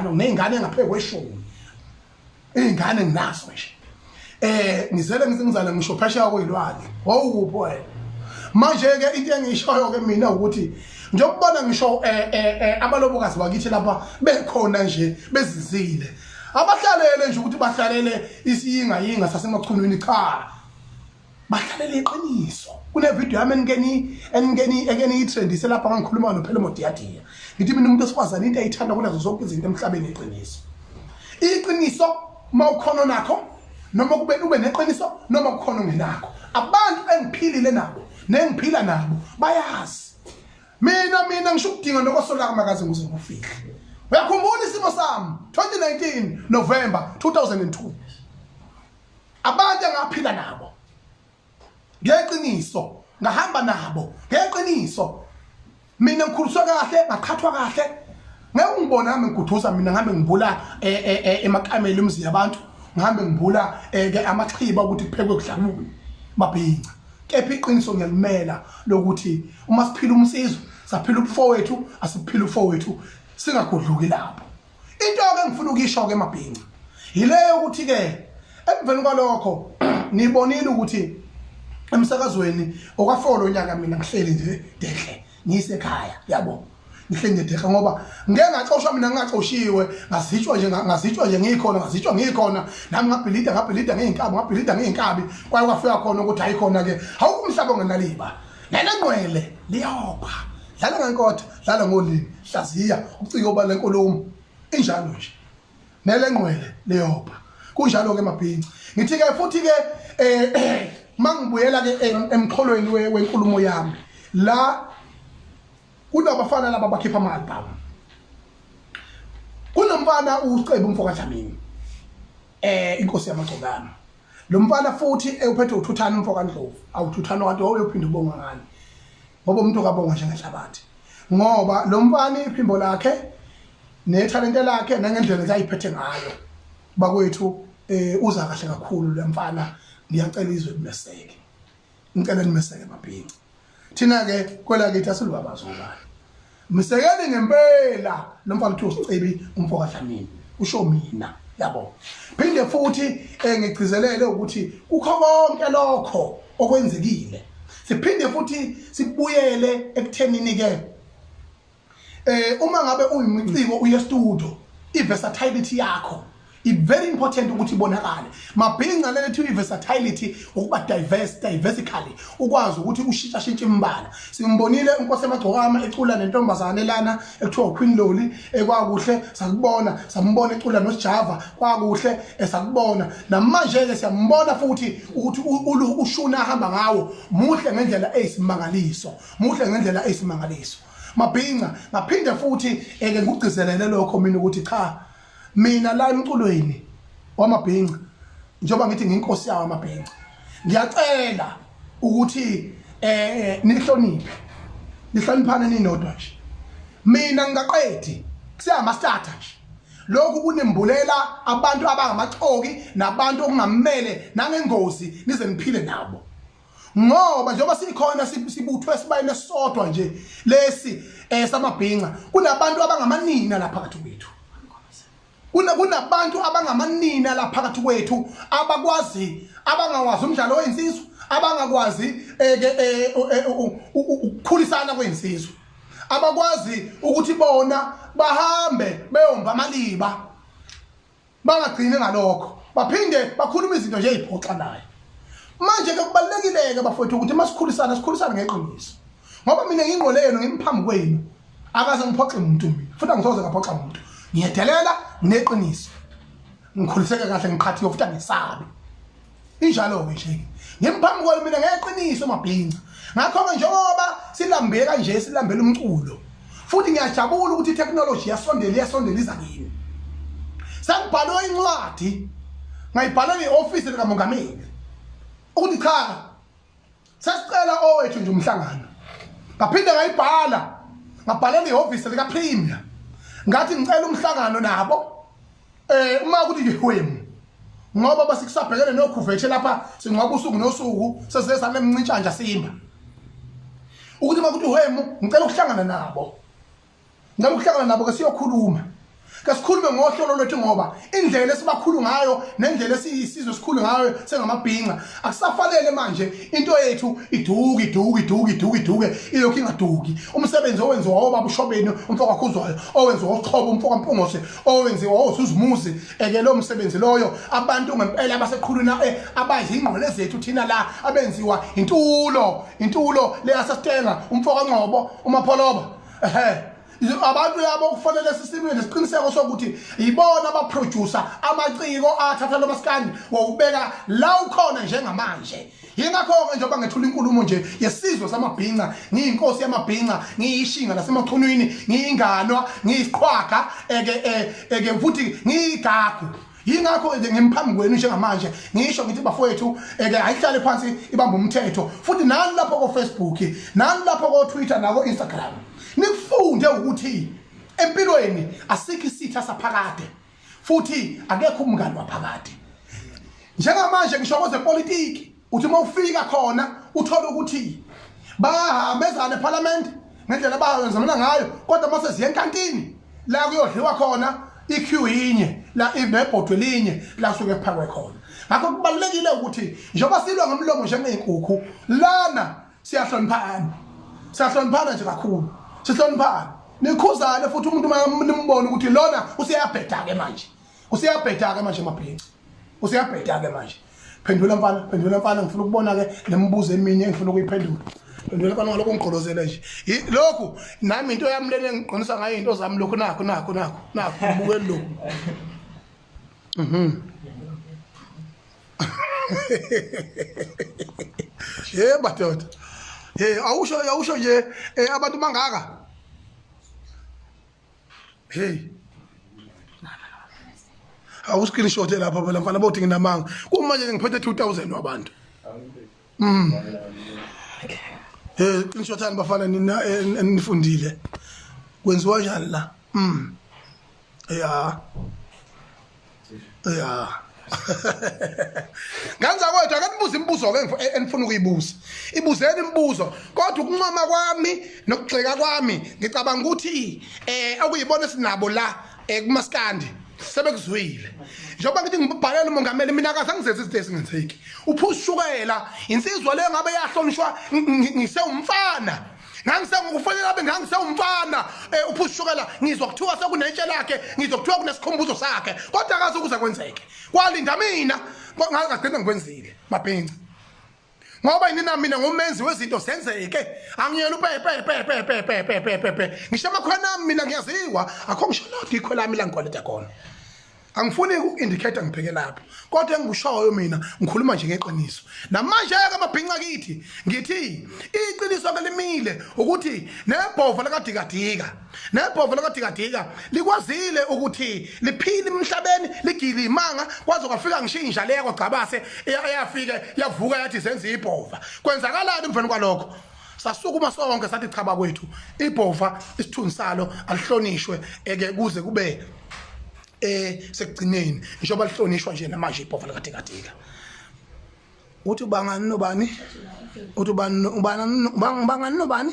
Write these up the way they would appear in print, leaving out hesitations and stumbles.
nengane engaphezulu kweshumi ingane nginaso nje ngizele ngizingizana ngisho phesheya kwelwandle wawukuphi wena manje ke into engishoyo ke mina ukuthi njokubona ngisho abalobokazi bakithi lapha bekhona nje bezizile abahlalele nje ukuthi bahlalele isiyinga sasemachunwini cha bahlalele iqiniso kune video yami engeni itrendise lapha ngikhuluma nophela modiyadiya ngithi mina umuntu osifazana into ayithanda kunazo zonke izinto emhlabeni iqiniso mawukhona nakho noma kube ube neqiniso noma kukhona ungenakho abantu engiphilile nabo nengiphila nabo bayazi mina ngisho ukudinga nokosola kamakazi ngize ngufike uyakhumbula isimo sami 2019 November 2002 abantu engaphila nabo ngeqiniso ngahamba nabo ngeqiniso mina ngikhuliswa kahle ngaqhathwa kahle ngeke ngibona nami ngiguduza mina ngihambe ngibula emakameli umzi yabantu ngihambe ngibula amachiba ukuthi kuphekwe kudlakuwe mabhinca kepha iqiniso ngiyalimela lokuthi uma siphila umsizwe saphila ubufowethu asiphila ubufowethu singagudluki lapho into ke ngifuna ukisho ke mabhinca yileyo ukuthi ke emveni kwalokho nibonile ukuthi emsakazweni okwafolo nyaka mina ngihleli nje dehle ngisekhaya yabo ngihleli dehle ngoba ngeke ngaxoshwa mina ngingaxoshiwe ngazitshwa nje ngikhona nami ngabhilida ngeinkabi kwaye kwafika khona ukuthi ayikhona ke awukumhlaba ongenaliba nenqwele liyopha dlala ngenkotha dlala ngolimi hlaziya ucike oba lenkulumo injalo nje nelenqwele liyopha kunjalo ke mabhinca ngithi ke futhi ke mangibuyela ke emxholweni wenkulumo yami la kunabafana laba bakhipha imali baba kunomfana ucebe umfoka Dlamini inkosi yamagcokana lo mfana futhi uphethe uthuthana umfoka Ndlovu awuthuthana kanti uyophinda ubonga ngani ngoba umuntu kabonga njengehlabathi ngoba lo mfana iphimbo lakhe nethalente lakhe nangendlela ayiphethe ngayo bakwethu uza kahle kakhulu lo mfana ngiyacela izwe kumeseke ngicela nimeseke mabhinca thina ke kwela kithi asilubabazokala misekeni ngempela lo mfana uthi usicebi umfoka Dlamini usho mina yabo phinde futhi ngigcizelele ukuthi kukho konke lokho okwenzekile siphinde futhi sibuyele ekuthenini ke uma ngabe uyimiciko uye studio iversatility yakho very important ukuthi ibonakale mabhinca lethi versatility ukuba diversically ukwazi ukuthi ushintsha imbala simbonile inkosi emagcokama ecula nentombazane lana ekuthiwa uQueen Loli ekwakuhle sakubona sambona ecula noJava kwakuhle esakubona namanje ke siyambona futhi ukuthi ushuna ahamba ngawo muhle ngendlela eyisimangaliso mabhinca ngaphinde futhi ngikugcizelele lokho mina ukuthi cha mina la emculweni wamabhinca njengoba ngithi nginkosi yawo amabhinca ngiyacela ukuthi nihloniphane ninodwa nje mina ngingaqedi kusiyama starter nje lokhu kunembulela abantu abangamaxoki nabantu okungamele nangengozi nize niphile nabo ngoba njengoba sikhona sibuthwe sibayile sodwa nje lesi samabhinca kunabantu abangamanina lapha phakathi kwethu kunabantu abangamanina la phakathi kwethu abangawazi umdlalo weinsizwa abangakwazi ukukhulisana kweinsizwa abakwazi ukuthi bona bahambe beyomba amaliba bangagcine ngalokho baphinde bakhuluma izinto nje eziphoxanayo manje ke kubalekile ke bafowethu ukuthi masikhulisana ngeqiniso ngoba mina ngingoleno ngimphambi kwenu akaze ngiphoxe umuntu mina futhi angisoze ngaphoxa umuntu ngiyedelela neqiniso ngikhuliseke kahle ngiqhathi futhi ngisabe injalo ke nje ngimphambi kwenu mina ngeqiniso mabhinca ngakho ke njengoba silambe kanje silambela umculo futhi ngiyajabula ukuthi itechnology yasondela iza kimi sangibhalwe incwadi ngayibhala eoffice likamongameli ukuthi cha sasicela owethu nje umhlangano ngaphinde ngabhala eoffice lika premier ngathi ngicela umhlangano nabo uma ukuthi ngihwemu ngoba basikusabhekele nokhuvethe lapha singabusuku nosuku sesesane emncintshanja simba ukuthi makuthi uhwemu ngicela ukuhlangana nabo ke siyokhuluma kasikhulume ngohlolo lwethu ngoba indlela esibakhulu ngayo nendlela esiyisizwe sikhulu ngayo sengamabhinqa akusafanele manje into yethu iduke ilokhu ingaduki umsebenzi owenziwa obaba ushobeni umfoka khuzwayo owenziwa oqhobo umfoka mpungose owenziwa osuzumuzi lo msebenzi loyo abantu ngempela abaseqhulwini abazi ingqole zethu thina la abenziwa intulo leyasastenga umfoka ngqobo umapholoba abantu labo kufanele sisibe nesiqiniseko sokuthi yibona abaproducer amaciko athatha lo maskandi wawubeka la ukhona njengamanje yingakho ke njengoba ngethula inkulumo nje yesizwe samabhinqa ngiyinkosi yamabhinqa ngiyishinga lasemachunwini ngiyinganwa ngiyisiqhwaga futhi ngiyigagu yingakho ngemphambi kwenu njengamanje ngisho ngithi bafowethu ayihlale phansi ibamba umthetho futhi nani lapho ko Facebook nani lapho ko Twitter nako Instagram nikufunde ukuthi empilweni asikho isitha saphakade futhi akekho umngani waphakade njengamanje ngisho kwezepolitiki uthi mawufika khona uthola ukuthi bahambezana eParliament ngendlela abayenzana ngayo kodwa mase ziye enkantini la kuyodliwa khona iqueue yinye la ibebhodwe linye la suke kuphakwe khona ngakho kubalekile ukuthi njengoba silwa ngomlomo njengezinkukhu lana siyahloniphana nje kakhulu sihloniphana nikhuzane futhi umuntu nimbone ukuthi lona usiyabheda ke manje mabhinqa usiyabheda ke manje phendula mfana ngifuna ukubona ke nemibuzo eminye engifuna ukuyiphendula phendula mfana ngaloko ngigqolozele nje lokhu nami into yami lena engiqonisa ngayo into zami lokhu nakho ubukeli lokhu madoda awusho nje abantu bangaka screenshot lapha phela mfana bothi nginamanga kumanje ngiphethe 2000 wabantu screenshot ani bafana nina enifundile kwenziwa njani la Nganza kwethu akanibuza imibuzo ke enifuna ukuyibuza. Ibuzeni imibuzo kodwa ukuncoma kwami nokugxeka kwami ngicabanga ukuthi akuyibona sinabo la kumaskandi sebekuzwile. Njengoba ngithi ngibhalele umongameli mina akazangizenze izinto ezingenzeki. Uphushukela insizwa le ngabe yahlonishwa ngisewumfana. Ngangikufanele abe ngangisewumfana uphushukela ngizwa kuthiwa sekunentshe lakhe ngizwa kuthiwa kunesikhumbuzo sakhe kodwa akaze ukuza kwenzeke kwalinda mina ngakagcina ngikwenzile mabhinqa ngoba yini mina ngumenzi wezinto senzeke angiyela upepe ngisho amakhona mina ngiyaziwa akho ngisholothi ikho lami la ngikwaleta khona angifuni ukuindicate ngipheke lapho kodwa engikushoyo mina ngikhuluma nje ngeqiniso namanje ke amabhinqa kithi ngithi iqiniso kelimile ukuthi nebhovu lakadikadika likwazile ukuthi liphile emhlabeni ligile imanga kwaze kwafika ngishinja leya kwagcabase eyafika yavuka yathi senze ibhova kwenzakalani emveni kwalokho sasukuma sonke sathi chaba kwethu ibhova isithunzi salo alihlonishwe kuze kube sekugcineni njengoba lihlonishwa nje namanje ibhova lakadikadika uthi bangani nobani uthi bangani nobani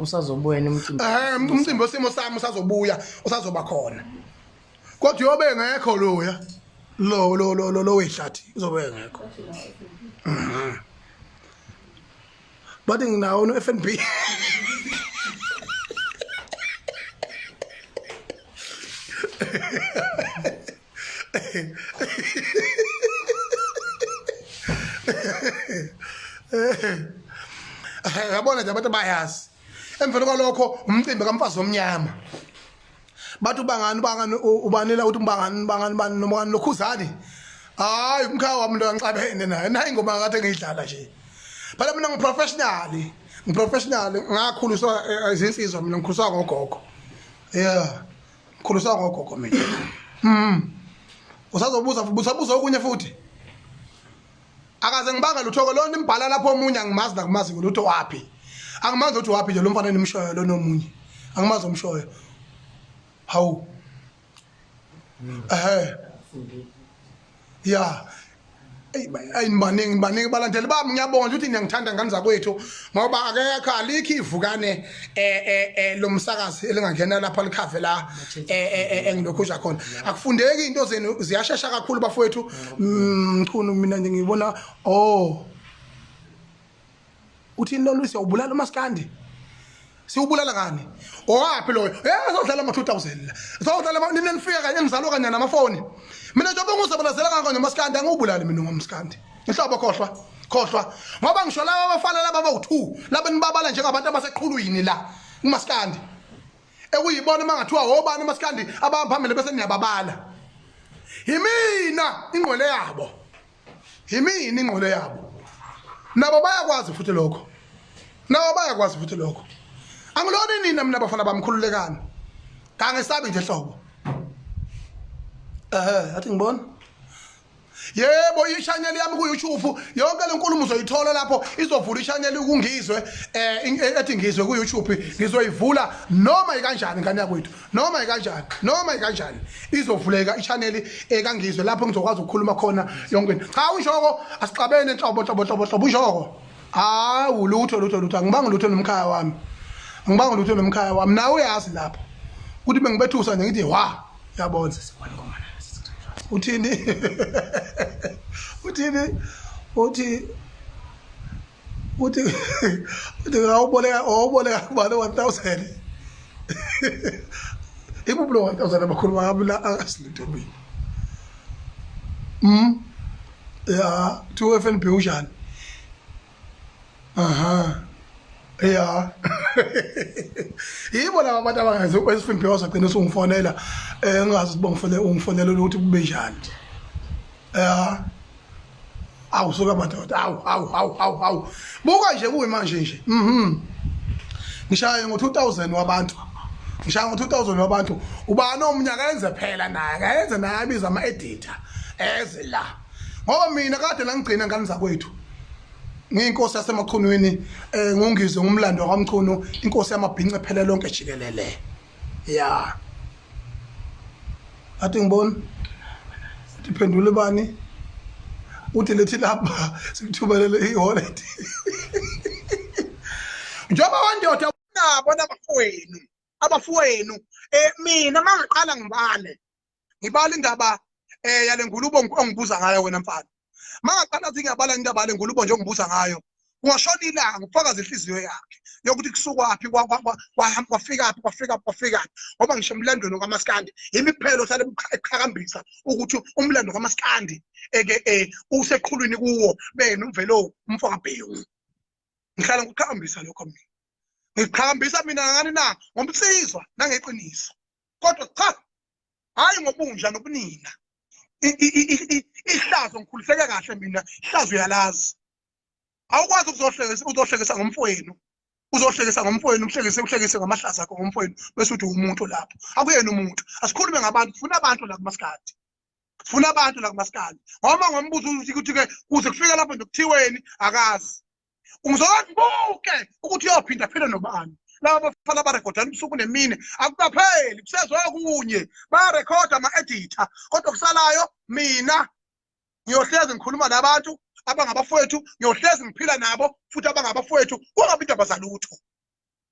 usazobuya umcimbi umcimbi osimo sami usazobuya usazoba khona kodwa yobe ngekho loya lo wehlathi uzobe ngekho bathi nginawo no FNB yabona nje abantu bayazi emvelo kwalokho umcimbi kamfazi omnyama bathi ubanela uthi bangani nomngani lokhuzani hayi umkhawa wami lo ngixabene naye ingoma kade ngiyidlala nje phela mina ngiprofessional ngakhuliswa izinsizwa mina ngikhuliswa ngogogo ngikhuliswa ngogogo mina usazobuza okunye futhi akaze ngibanga lutho lona imbhala lapho omunye angimazi nakumazi ngolutho wapi angimazi ukuthi wapi nje lo mfana nemshoyo lo nomunye angimazi umshoyo hawu Baningi balandeli bami ngiyabonga ukuthi niyangithanda ngani zakwethu ngoba akekho alikho ivukane lomsakazi elingangena lapha likhave la engilokhuja khona akufundeki into zenu ziyashesha kakhulu bafowethu Mchunu mina nje ngibona uthini lo Lusi ubulala uMaskandi siubulala ngani owaphi loyo uzodlala ama 2000 la uzodlala nini nifika kanye nizalwa kanye namafoni mina njengoba ngizobonazela kangaka noMaskandi angubulali mina ngoMaskandi inhlobo khohlwa ngoba ngisho laba abafana laba abawu2 laba nibabala njengabantu abaseqhulwini la uMaskandi ekuyibona mangathiwa wobani uMaskandi abaphambili bese niyababala yimina ingqole yabo nabo bayakwazi futhi lokho angiloni nina mina abafana bamkhululekani kangesabi nje hlobo athi ngibona yebo i-channel yami ku YouTube yonke lenkulumo uzoyithola lapho izovula i-channel ukungizwe ethi ngizwe ku YouTube ngizoyivula noma ikanjani ngani yakwethu noma ikanjani izovuleka i-channel ekangizwe lapho ngizokwazi ukukhuluma khona yonke cha unjoko asixabene enhlobo unjoko ulutho angibanga ulutho nomkhaya wami nawe uyazi lapho ukuthi bengibethusa nje ngithi yabona uthini awuboleka kubani 1000 ibubulo 1000 abakhulu bakabula asilutho mina ya 2 FNB unjani yibo laba abantu abangazi uSFNB wazagcina usungfonela engazi ukuthi ungifonela ukuthi kube njani awusuka madoda awu buka nje kuyi manje nje ngishaya ngo2000 wabantu ubani omnyaka enze phela naye abiza ama editor eze la ngoba mina kade la ngigcina ngani zakwethu ngiyinkosi yasemachunwini ngungizwe ngumlando kwaMchunu inkosi yamabhince phela lonke jikelele athi ngibona iphendula bani uthi lethi lapha sikuthubelele iholiday njoba wandoda nabo abafowenu mina mangiqala ngibala indaba yale ngulubo ongibuza ngayo wena mfana mangaqala ngiyabala indaba le ngulubo nje ongibuza ngayo ungashona ilanga ufakaza inhliziyo yakhe yokuthi kusukwapi kwafika ngoba ngisho emlandweni kaMaskandi imiphelo sale eqhakambisa ukuthi umlando kaMaskandi useqhulwini kuwo bena uvelo umfoka bhewu ngihlala ngokuqhakambisa lokho mina ngiqhakambisa mina ngani na ngomsizwa nangeqiniso kodwa cha hayi ngobunja nobunina ihlazo ngikhuliseke kahle mina ihlazo uyalazi awukwazi uzohlekisa ngomfowenu uhlekise ngamahlazo akho ngomfowenu bese uthi umuntu lapho akuyena umuntu asikhulume ngabantu funa abantu la kuMaskandi ngoba ngombuzo ukuthi ke kuze kufika lapho nje kuthiweni akazi ungizobuke ukuthi uyophinda nobani laba bafana barekhoda ubusuku nemini akukapheli kusezwe kunye barekhoda ama-editor kodwa kusalayo mina ngiyohlezi ngikhuluma nabantu abangabafowethu ngiyohlezi ngiphila nabo futhi abangabafowethu kungabi indaba zalutho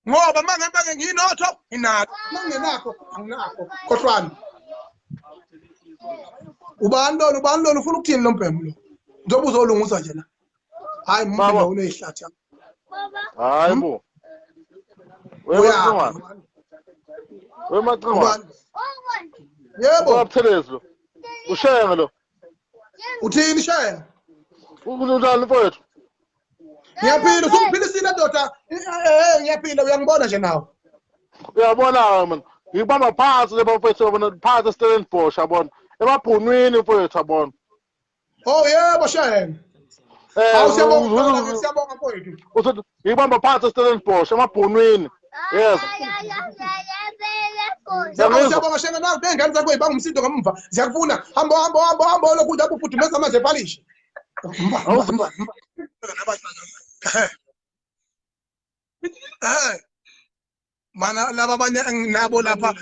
ngoba mangembe nginotho inakho mangenakho anginakho khohlwana ubani lo ufuna ukuthini lo mbhemu lo njengoba uzolunguza nje la hayi mama uneyihlathi hayi bo uMacingwane yebo waphelezo ushaya lo uthini shaya ukululana mfowethu ngiyaphila usungiphilisile ndoda ngiyaphila uyangibona nje nawe uyabona mina ngibamba phansi le mfowethu yabona phansi Stellenbosch yabona emabhunwini mfowethu yabona yebo shaya siyabonga mfowethu uthi ngibamba phansi Stellenbosch emabhunwini yes siyabonga shenge nawe bengane zakho ibanga umsindo ngamva ziyakufuna hamba lokhu lapho futhi mase manje epalishe mana laba abanye nginabo lapha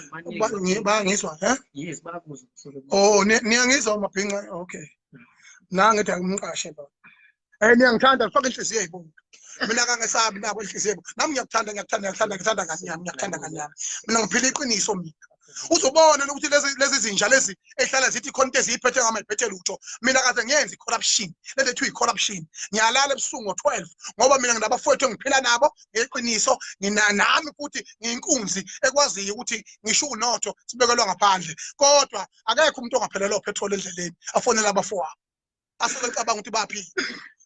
bayangizwa yes bakuzwa niyangizwa mabhinqa okay nangithi angimqashe lo ngiyangithanda faka inhliziyo yayibona mina kangesabi nabo inhliziyo nami ngiyakuthanda kanyana mina ngiphila iqiniso mina uzobona ukuthi lezi zinja lezi ehlala zithi contest iphethe ngamaphethe lutho mina kaze ngiyenza corruption lethe thiwa corruption ngiyalala ebusuku ngo12 ngoba mina nginabafowethu engiphila nabo ngeqiniso nami futhi ngiyinkunzi ekwaziyo ukuthi ngisho unotho sibekelwa ngaphandle kodwa akekho umuntu ongaphelelwa upetrol endleleni afonela abafowabo asuke ecabanga ukuthi baphi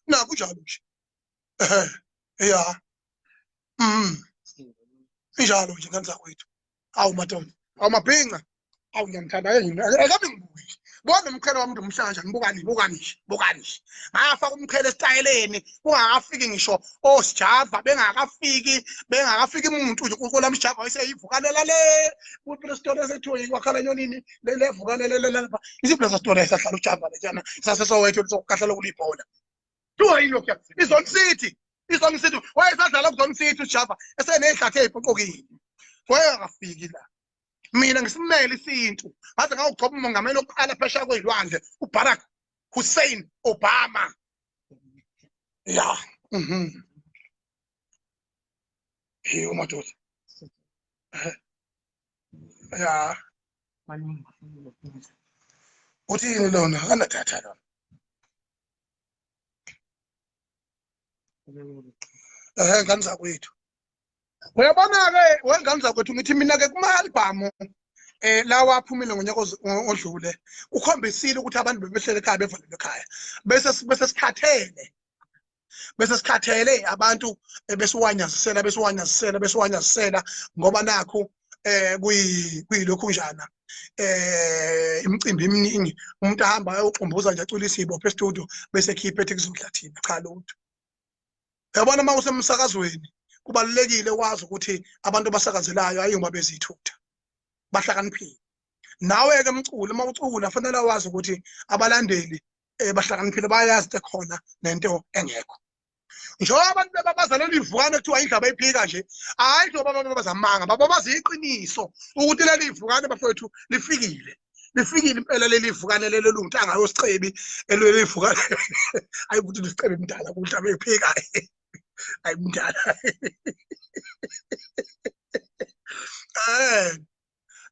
na kunjalo nje ya injalo nje ngani zakwethu awu madoda awu mabhinqa awu ngiyamthanda yena akabe ngibuye bona umqhele wami umhlanje ngibukani ngafaka umqhele esitayeleni kungakafiki ngisho osijava bengakafiki umuntu nje unkolo amjava wayeseyivukanela le kuPrestoria sethu yikwakhala nyonini le vukanele lapha isiPrestoria esahlala ujava lejana sasesowethu lokukahlela kulibhola tuwa yilokhu izone city wayesadlala kuzone city ujava eseneyihlathe ezipoqokile wayengafiki la mina ngisimele isintu ngaze ngawugcoba umongameli oqala phesha kwezilwandle uBarack Hussein Obama ya hiyo madoda ya uthini lona kanathatha lona ngani zakwethu uyabona-ke wengane zakwethu ngithi mina-ke kuma-albhamu lawa aphumile ngonyaka odlule ukhombisile ukuthi abantu bebehlele ekhaya bevalelwe ekhaya bese sikhathele abantu besiwanyazisela ngoba nakho kuyilokhu njana imicimbi eminingi umuntu ahamba ayoxumbuza nje acula isibopho estudio bese ekhipha ethi kuzodla thina cha lutho. Yabona uma usemsakazweni kubalulekile ukwazi ukuthi abantu basakazelayo ayoma bezithutha bahlakaniphile. Nawe ke mculi uma ucula fanele wazi ukuthi abalandeli bahlakaniphile bayazi khona nento engekho. Njengoba abantu babazalela ivukane kuthiwa indaba ephika nje hayi njengoba abantu bazamanga bababazi iqiniso ukuthi leli ivukane bafowethu lifikile impela leli ivukane lelo luntanga yosicebi elweli ivukane hayi ukuthi lisicebi mdala kudlaba ephika hayi mdala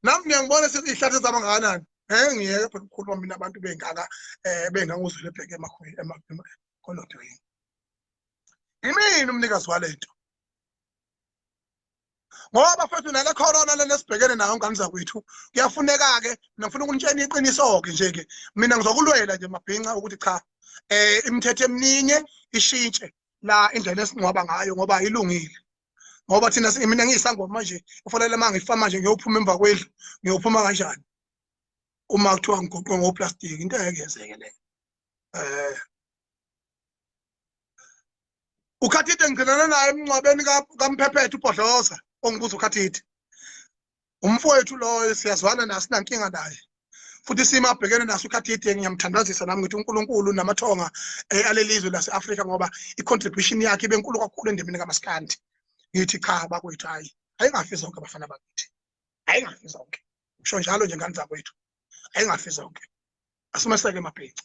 nami ngiyangibona sithi ihlathi zabangakanani ngiyeke phela ukukhuluma mina abantu bengaka benganguzwele ebheke emakhweli kolodweni. Imini umnikazi walento ngoba futhi nale corona lena sibhekene nayo ngani zakwethu kuyafuneka ke ngifuna ukunitshela iqiniso ke nje ke mina ngizokulwela nje mabhinqa ukuthi cha imithetho eminingi ishintshe la indlela esingcwaba ngayo ngoba ayilungile ngoba thina mina ngiyisangoma manje ufanele manje ngifama nje ngiyophuma emva kwendlu ngiyophuma kanjani uma kuthiwa ngigoqwe ngoplastic into engekenzeke le ukhathide ngicela naye emncwabeni kaMphephethu uBhodloza ongibuza ukhathide umfowethu lo siyazwana naye sinankinga naye futhi simabhekene naso ukhathide ngiyamthandazisa nami ngithi uNkulunkulu namathonga alelizwe lase-Afrika ngoba i-contribution yakhe ibe nkulu kakhulu endemini kaMaskandi ngithi cha bakwethu hayi ayingafi zonke abafana bakithi ayingafi zonke usho njalo nje ngani zakwethu ayingafi zonke asimeseke mabhinqa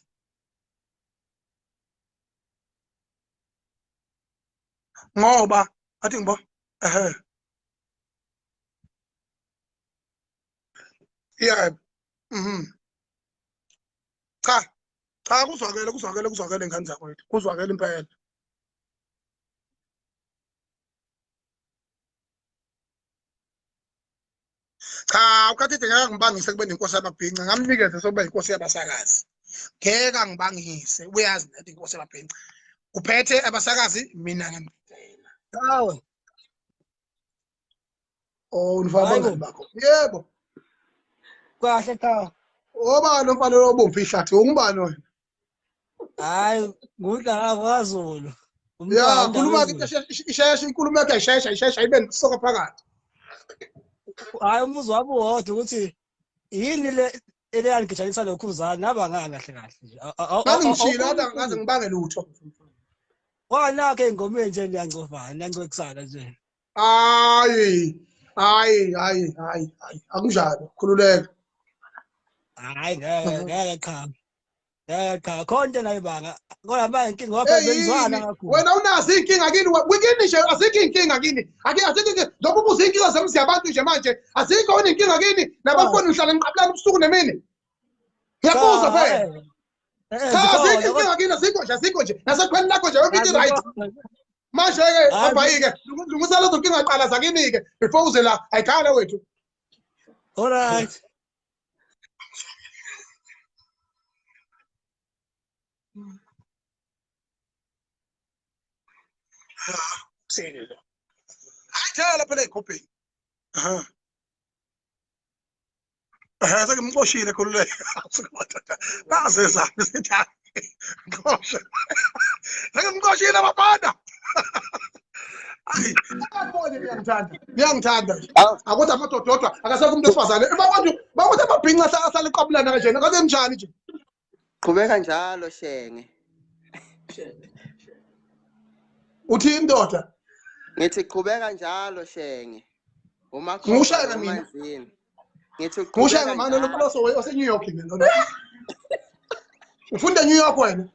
ngoba athi ngibo yeah cha kuzwakele ngani zakwethu kuzwakele impela cha ukhathide ngeke ngibangise kube nenkosi yamabhinqa ngamnikeze sokuba inkosi yabasakazi ngeke ngibangise uyazi nathi inkosi yamabhinqa uphethe abasakazi mina ngempela hawe unifabangani bakho yebo kahle cha obani umfana lobomvu ihlathi ungubani wena hayi ngudlala kwaZulu ya khuluma ke isheshe inkulumo yakhe ishesha ibe nesoka phakathi hayi umbuzo wabo wodwa ukuthi yini le eyangigijanisa lokhuzana naba ngani kahle nje ngangishilo ngaze ngibange lutho wanake ingomeni nje niyancofana nje hayi akunjalo khululeka hayi ngeke cha cha khonke nayibanga kodwa manje inkinga wapha benzwana kakhulu wena unazi inkinga kini wikini nje azikho inkinga kini azikho lokho ubuza inkinga zemzi yabantu nje manje azikho wena inkinga kini nabafuni uhlala ngiqabulana ubusuku nemini ngiyabuza phela cha azikho inkinga kini azikho nje nasekhweni lakho nje yonke into right manje ke abhayike lungusa lezo nkinga qala zakini ke before uze la ayikhala wethu all right Sini lo. Ayithala phela ekhopeni. Sekimxoshile khululeke. Baze zami sithanda. Ngosha. Sekimxoshile bafana. Hayi, abone ngiyangithanda. Akuthi amadododwa akasekho umuntu osifazane. Abantu bakuthi amabhinqa asale qabulana kanjena. Kaze njani nje? Qhubeka njalo shenge. Uthi indoda Ngithi qhubeka njalo shenge. Ngushaya mina. Ngithi ngushaya manje lo mloso wase New York ngene. Ufunda New York wena?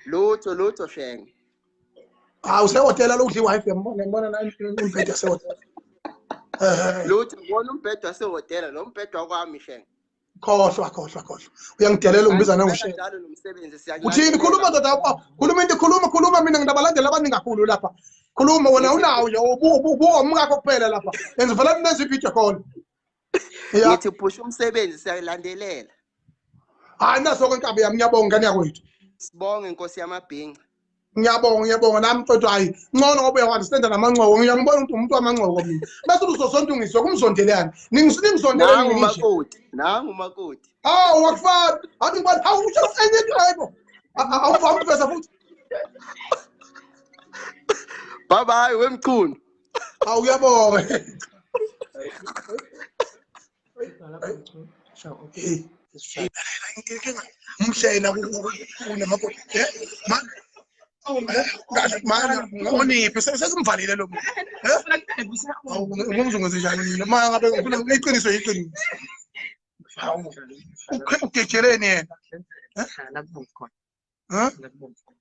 Lutho shenge. Usehotela lo udli wifi ngibona la umbhede yasehotela. Lutho ngibona umbhede wasehotela lo mbhede wakwami shenge. Khohlwa. Uyangidelela ungibiza nangoshaya. Njalo nomsebenzi siyakulandela. Uthini khuluma ndoda khuluma into khuluma mina nginabalandeli abaningi kakhulu lapha. Khuluma wena unawo nje umngakho kuphela lapha. Yenza vele nenze video call. Ngithi push umsebenzi siyalandelela. Hayi naso konke inkabi yami ngiyabonga ngani yakwethu. Sibonge inkosi yamabhinqa. Ngiyabonga nami mfowethu hayi ngcono ngoba uyawaunderstand namangcobo ngiyangibona umuntu wamangcobo mina. Bese uzosonto Ungizwe kumzondelani. Ningizondelani ngisho. Nangu umakoti. Wakufana. Athi ngibona hawu usho enye into yebo. Awufamu pesa futhi. Baba hayi wemchunu. Uyabonga. Umshayela kunamakoti. Man, ngoniphi sesimvalile lo muntu. Ngumzungu njani? Manje ngabe ufuna iqiniso yiqiniso. Ugejeleni yena.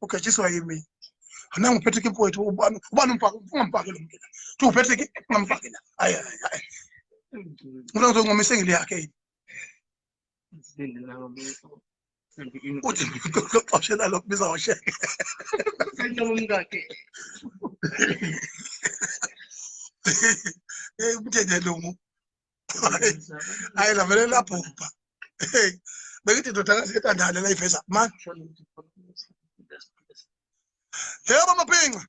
Ugejeswa yimi. Nangu uphethe impethu ubani umphaka ungamphaki lo muntu. Thi uphethe ungamphaki la. Hayi. Ufuna ngizongomise ngile yakhe. Uthi ngoxoshela lo biza washeke. umngakhe Umthethe lo. Hayi la vele lapha. Bekithi ndoda kasethandane la iveza man. Yebo maphinga.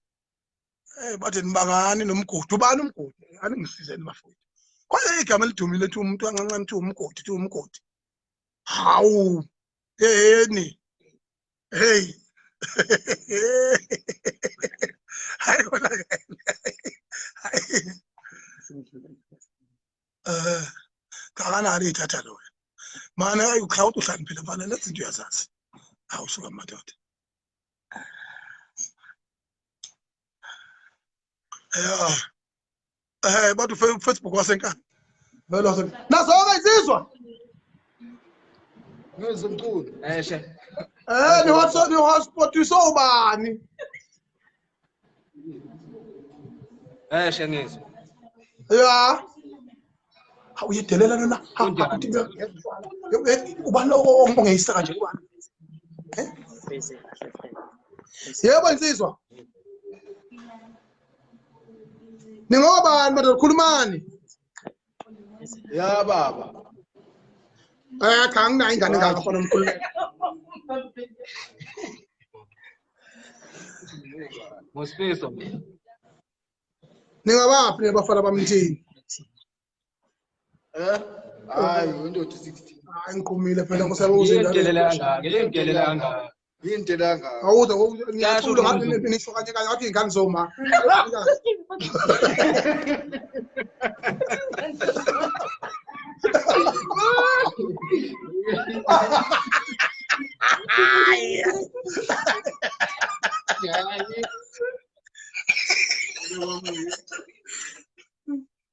Bathi nibangani nomgodi ubani umgodi aningisizeni bafowethu. Kwaye igama lidumile ethi umuntu ancancane ethi umgodi. Hawu. Yeni. Hey. Hayi wona ke. Kanani ithatha lo. Mana ukhawuthi uhlaniphile mfana lezi zinto uyazazi. Awusuka madoda. Bathi Facebook wasenkani. Vele wasenkani. Nazo-ke insizwa. Ngizwe Mchunu. Ni hotspot isobani? Ngizwe. Ya. Uyedelela lona. Ubani lo ongeyisa kanje ubani? Yebo insizwa. Ningobani manje khulumani? Ya baba. Cha nginayo ingane ngakho khona umkhulumeli. Mosifiso. Ningabaphi nebafana bamthini? Hayi indoda 60. Hayi ngiqhumile phela ngosabuza Ingelela kangaka. Awuda ngiyacula ngathi nisho kanje ngathi ingane zoma.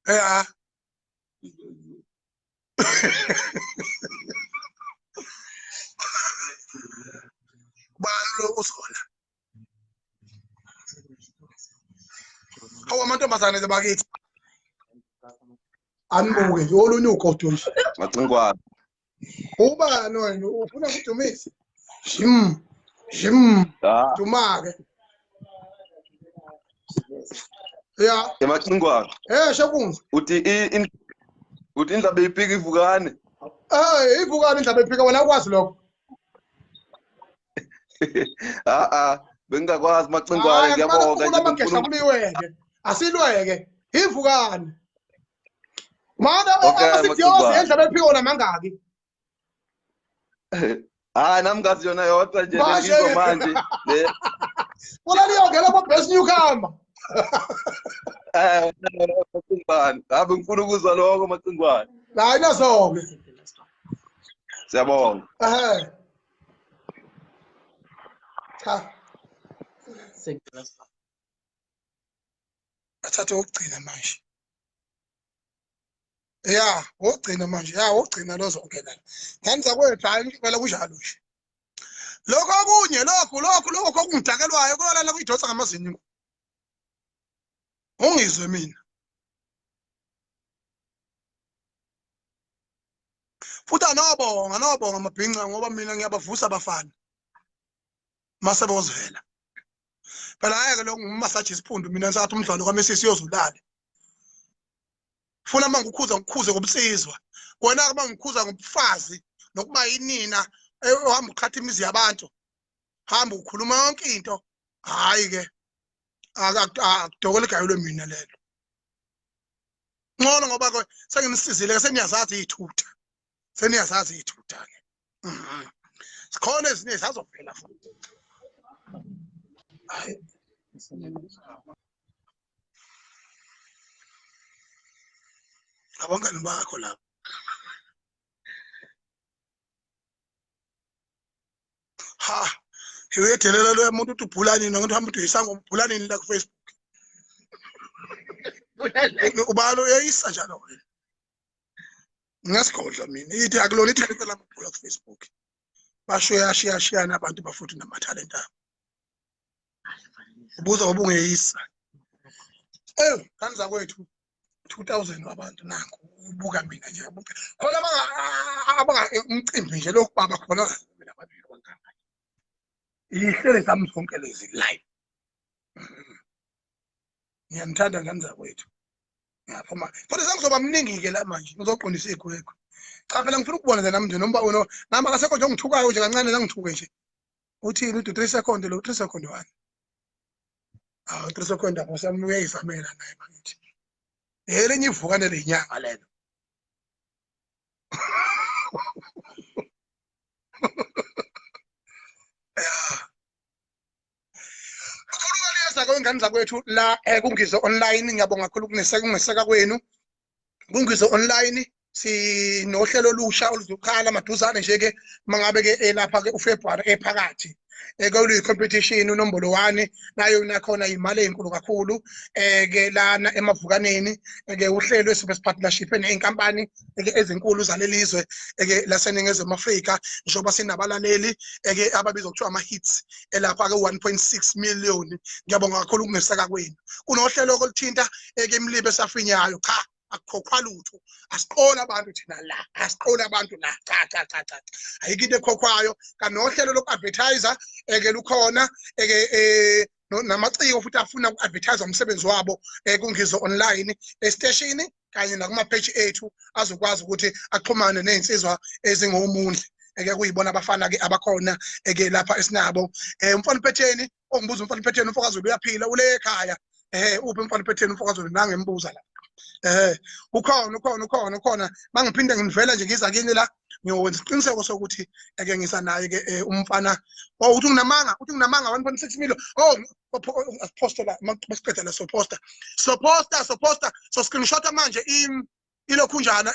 Yeah. besifazane zabakithi anibuke nje olunye ugodo nje Macingwane. ubani wena ufuna ukudumisa jim Ah, dumake ya Macingwane. shakunzi Uthi indaba iphika ivukane. ivukani indaba ephika wena ukwazi lokho Bengakwazi Macingwane ngiyabonga nje amagehla kuliweke asilweke ivukani mana Okay, abasidiozi Macingwane. indaba ephika wona mangaki Nami ngazi yona yodwa nje Bashe. lengizwa manje. Wona liyongena kwa best newcomer Macingwane. Ngabe ngifuna ukuzwa lokho Macingwane. hayi nazo-ke Siyabonga. cha athathe ukugcina manje ya wogcina manje wogcina lozongena ngani zakwethu hayi phela kunjalo nje lokho okunye lokho okungidakelwayo kolala kuyidosa ngamazinyo ungizwe mina futhi anobonga amabhinca ngoba mina ngiyabavusa abafana mase bozivela phela ayeke lo ngumasaji isiphundu mina ngisathi umdlalo kaMesisi yozulala funa ngikhuze ngobusizwa wena ke mangikhuza ngobufazi nokuba yinina uhamba uqhatha imizi yabantu hamba ukhuluma yonke into hayi ke akudokole igayelo mina lelo ngcono ngoba ke senginisizile ke seniyazazi iy'thutha ke sikhona ezinye zazovela futhi hayi abangani bakho lapho uyedelela lo muntu uthi ubhulanini ngokuthi hamba uthi uyisanga ubhulanini la ku Facebook ubalo uyayisa njalo wena ngasigodla mina ithi akulona ithalente lami ubhula ku Facebook bashiyashiyana abantu bafuthi namathalente abo ubuza ngoba ungeyisa kanza kwethu 2000 wabantu nanku ubuka mina nje khona umcimbi nje lokubaba khona mina babili kwankanga ihlele sami zonke lezi live ngiyamthanda ngani zakwethu ngaphuma futhi sengizoba mningi ke la manje ngizoqondisa igwegwe cha phela ngifuna ukubona nje nami nje nomba uno nami akasekho nje ongithukayo nje kancane ngangithuke nje uthini uthi 3 second lo 3 second wani 3 second apho sami uyayizamela naye bakithi elinye ivukane lenyanga lelo Ukhuluma ingane zakwethu la kungizwe online ngiyabonga kakhulu kungeseka kwenu kungizwe online sinohlelo olusha oluzokhala maduzane nje ke mangabe ke lapha ke uFebruary ephakathi ekoluyi competition unombolo 1 nayo nakhona imali ezinkulu kakhulu ke lana emavukaneni ke uhlelo esibe partnership neinkampani ke ezinkulu zalelizwe ke laseNingizimu Afrika njengoba sinabalaleli ke ababizwa kuthiwa ama hits elapha ke 1.6 million ngiyabonga kakhulu kungeseka kwenu kunohlelo oluthinta ke imlibe esafinyayo cha akukhokhwa lutho asiqola abantu thina la asiqola abantu la cha ayikho into ekhokhwayo kanohlelo loku-advertiser ke lukhona ke namaciko futhi afuna uku-advertise umsebenzi wabo kungizwe online esiteshini kanye nakuma-page ethu azokwazi ukuthi axhumane ney'nsizwa ezingomundle ke kuyibona abafana ke abakhona ke lapha esinabo umfana uphetheni ongibuza umfana uphetheni umfokazulu uyaphila ule ekhaya uphi umfana uphetheni umfokazulu nangembuza la ukhona mangiphinde ngivela nje ngiza kini la ngiyowenza isiqiniseko sokuthi ake ngisanaye ke umfana uthi nginamanga 1.6 million poster la masiqeda la so poster so screenshot manje ilokhunjana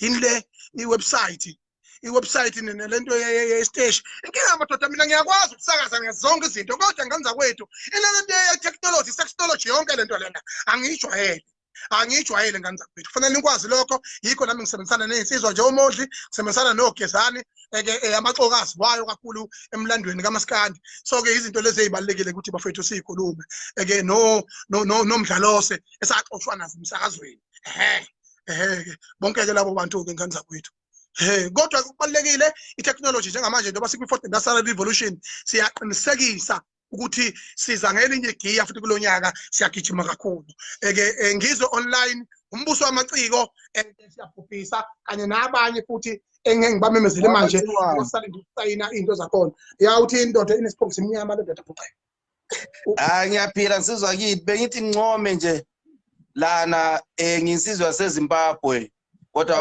inle iwebsite lento ye-stage inkinga amadoda mina ngiyakwazi ukusakaza ngezonke izinto kodwa ngenza kwethu ilento ye-technology sexology yonke lento lena angiyijwayele angijwayele ngani zakwethu kufanele nikwazi lokho yikho nami ngisebenzisana nezinsizwa nje umodli ngisebenzisana nogezani amaxokazi wayo kakhulu emlandweni kaMaskandi so ke izinto lezi ezibalekile ukuthi bafethu sikhulume nomdlalose esaxoxwa nazo emsakazweni bonke ke labo bantu ke ngani zakwethu kodwa kubalekile itechnology njengamanje njengoba sikwi-4th industrial revolution siyaqinisekisa ukuthi siza ngelinye igiya futhi kulonyaka siyagijima kakhulu ngizwe online umbuso wamaciko siyabhubhisa kanye nabanye futhi engibamemezele manje osale ngisayina into zakhona uthi indoda inesiphoqi simnyama le ndoda buqe ngiyaphila nsizwa kithi bengithi ngcome nje lana nginsizwa seZimbabwe kodwa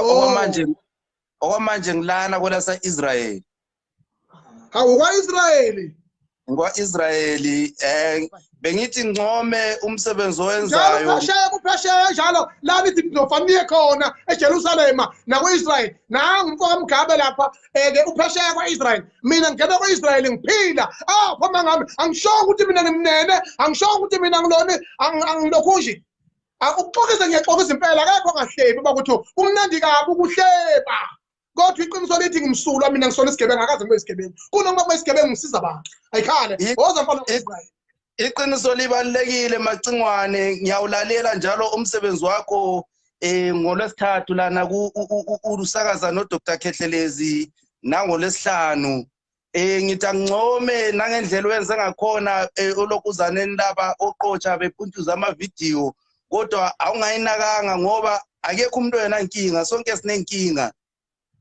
okwamanje ngilana kwelasa Israel kwa Israeli Ngwa-Israeli bengithi ngcome umsebenzi owenzayo kuphesheya njalo la nithi nizofaniye khona eJerusalema nakwi-Israel nangu umfowami Mgabe lapha uphesheya kwa-Israel mina ngingena kwa-Israel ngiphila phoma ngami angishongo ukuthi mina ngimnene angishongo ukuthi mina ngilone angilokhunji ukuxokisa ngiyaxokisa impela akekho ngahlebi bakuthi kumnandi kabi ukuhleba kodwa iqiniso lithi ngimsulwa mina ngisona isigebengu akaze ngibe isigebengu kunoma kube isigebengu ngisiza abantu ayikhale woza mfana wa-Israel iqiniso libalekile Macingwane ngiyawulalela njalo umsebenzi wakho ngolwesithathu lana usakaza no Dr Khehlelezi nangolwesihlanu ngithi angicome nangendlela wenze ngakhona olokuzaneni laba oqotsha bepuntuza amavidiyo kodwa awungayinakanga ngoba akekho umuntu yena inkinga sonke sinenkinga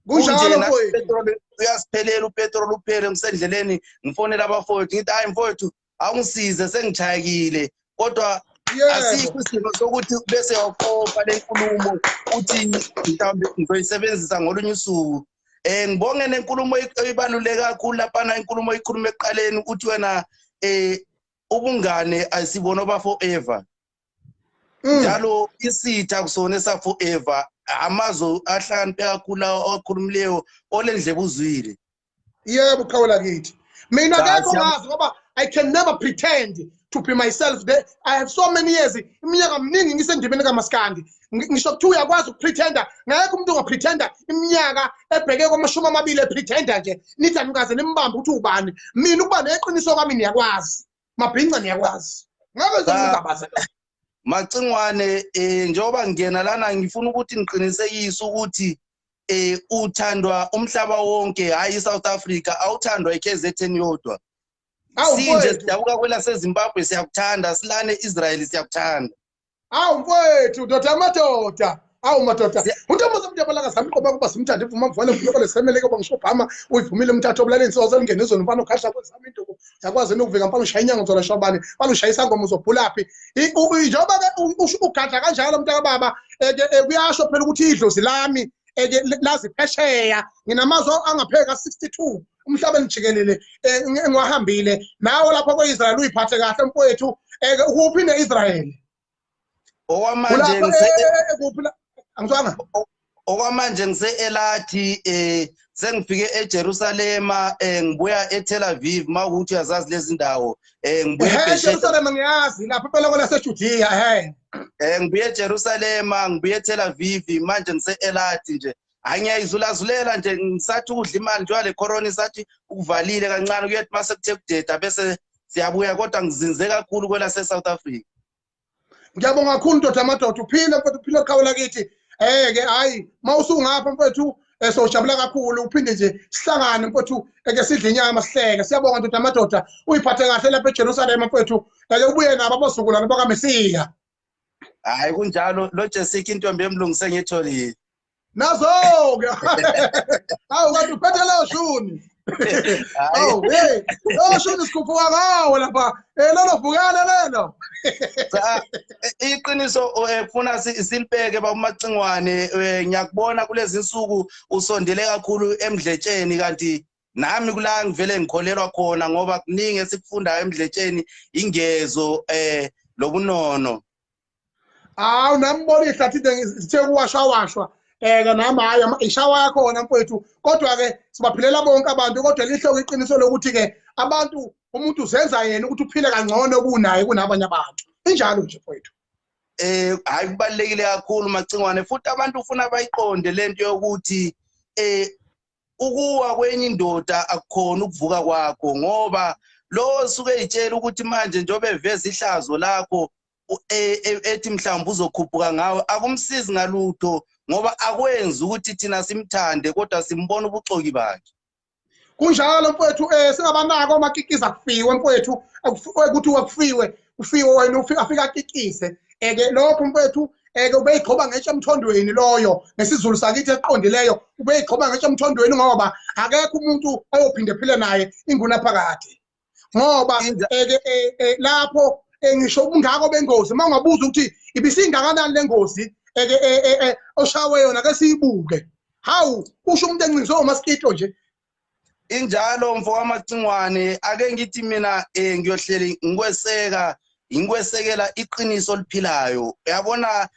kunjalo mfowethu uyasiphelela upetrol uphele ngisendleleni ngifonela abafowethu ngithi hayi mfowethu awungisize sengichayekile kodwa asikho isimo sokuthi bese yakopa lenkulumo uthi mhlawumbe ngizoyisebenzisa ngolunye usuku ngibonge nenkulumo eyibaluleke kakhulu lapha inkulumo ikhuluma eqaleni ukuthi wena ubungane asibona ba forever njalo isitha kusona sa forever amazo ahlakaniphe kakhulu okhulumileyo olendlebe uzwile yebo khawula kithi mina akekho ngazi ngoba I can never pretend to be myself. I have so many years. Iminyaka miningi ngisendibeni kaMaskandi. Ngisho kuthi uyakwazi ukupretenda. Ngeke umuntu ongapretenda iminyaka ebheke kwamashumi amabili epretenda nje. Nithi anikaze nimbambe ukuthi ubani. Mina ukuba neqiniso kwami niyakwazi. Mabhinca niyakwazi. Ngeke ngizabaza. Macingwane njengoba ngena lana ngifuna ukuthi ngiqinisekise ukuthi uthandwa umhlaba wonke hayi South Africa awuthandwa iKZN yodwa. Sinje sidabuka kwela seZimbabwe siyakuthanda silane Israel siyakuthanda mfowethu ndoda madoda madoda untomoza umntabalaka samqoba kuba simthande ivuma mvale ngiyokole semeleke bangishophama uyivumile umthatho obulaleni soze ungenizwe nomfana okhahla kwesami into yakwazi nokuvika mfana ushaya inyanga ngizona shobani mfana ushaya isangoma uzobhulaphi njengoba ke ugadla kanjalo mntaka baba kuyasho phela ukuthi idlozi lami laziphesheya nginamazwi angapheka 62 umhlabeni jikelele engiwahambile nawe lapha kweIsrael uyiphathe kahle mfowethu ukuphi neIsrael okwamanje angizwanga okwamanje ngise-Elathi sengifike eJerusalema ngibuya eTel Aviv mawukuthi uyazazi lezi ndawo ngibuya eJerusalema ngiyazi lapha phela kwaseJudiya ngibuya eJerusalema ngibuya eTel Aviv manje ngise-Elathi nje angiyayizulazulela nje ngisathi ukudla imali njengoba le corona isathi ukuvalile kancane kuyethi mase kuthe kudeda bese siyabuya kodwa ngizinze kakhulu kwela se-South Africa. Ngiyabonga kakhulu ndoda madoda uphile mfethu uphile qhawula kithi ke hayi mawusungapha mfethu sojabula kakhulu uphinde nje sihlangane mfethu sidle inyama sihleke siyabonga ndoda madoda uyiphathe kahle lapha eJerusalem mfethu ubuye nabo abazukulwane bakaMesiya hayi kunjalo lo Jessica intombi emlungise ngitholile nazo-ke kanti uphethe leyo shuni shuni sikhuphuka ngawo lapha lelo vukana lelo iqiniso ufuna silibheke baMacingwane ngiyakubona kulezi insuku usondele kakhulu emdletsheni kanti nami kula ngivele ngikholelwa khona ngoba kuningi esikufunda emdletsheni ingezo lobunono nambona ihlathi sithe kuwashwa nami hayi ishawa yakhona mfowethu kodwa ke sibaphilela bonke abantu kodwa lihle iqiniso lokuthi ke abantu umuntu uzenza yena ukuthi uphile kangcono kunaye kunabanye abantu injalo nje mfowethu hayi kubalekile kakhulu Macingwane futhi abantu ufuna bayiqonde lento yokuthi ukuwa kwenye indoda akukhona ukuvuka kwakho ngoba lo suke etshela ukuthi manje njobe eveza ihlazo lakho ethi mhlawumbe uzokhuphuka ngawe akumsizi ngalutho ngoba akwenzi ukuthi thina simthande kodwa simbona ubuxoki bakhe. Kunjalo mfowethu singabanako amakikiza kufiwe mfowethu ukuthi ufiwe wena afika akikise ke lokho mfowethu ubeyigcoba ngetshe emthondweni loyo nesizulu sakithi eqondileyo ubeyigcoba ngetshe emthondweni ngoba akekho umuntu oyophinde phile naye inguna phakathi ngoba lapho ngisho ubungako bengozi mawungabuza ukuthi ibisingakanani lengozi oshawe yona ke siyibuke hawu usho umuntu encingiswe umaskito nje injalo mfo kaMacingwane ake ngithi mina ngiyohleli ngikwesekela iqiniso liphilayo uyabona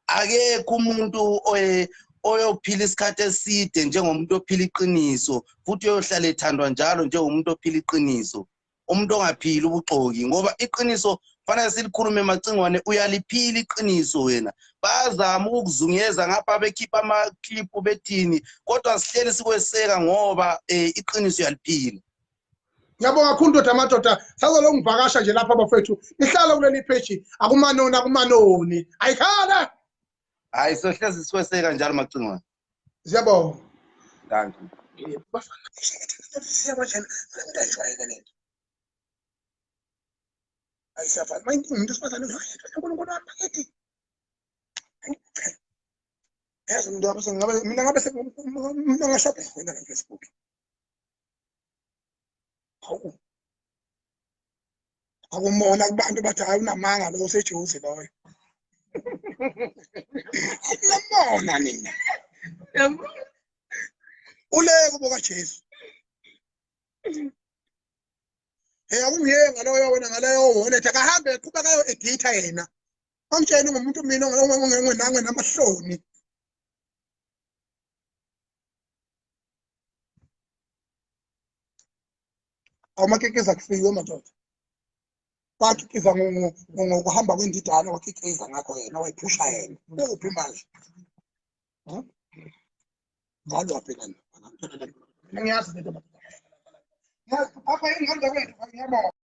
akekho umuntu oyophila isikhathi eside njengomuntu ophila iqiniso futhi uyohlala ethandwa njalo njengomuntu ophila iqiniso umuntu ongaphili ubuxoki ngoba iqiniso fanele silikhulume Macingwane uyaliphila iqiniso wena bazama ukuzungeza ngapha bekhipha ama-clip bethini kodwa sihleli sikweseka ngoba iqiniso yaliphila. Ngiyabonga kakhulu ndoda amadoda sazo lo ngivakasha nje lapha bafethu nihlala kuleli page akumanoni ayikhala hayi sohlezi sikweseka njalo Macingwane. Siyabonga. Thank you. Bafana ayisafani manje umuntu osifazane uNkulunkulu waphakethi yazi umuntu wapha ngabe mina ngabe umuntu angashopha wena na Facebook hawu akumona kubantu bathi hayi unamanga lo seJuzi loyo namona nina ule kuboka Jesu akungiyenga loyo wena ngaleyo wallet akahambe eqhubekayo editha yena angitshela ngomuntu mina ongenangwe namahloni awumakikiza kufiwe madoda wakikiza ngokuhamba kwendidana wakikiza ngakho yena wayiphusha yena uphi manje ngalo waphelana ngiyazi lento apha ingihamba kwethu ngiyabona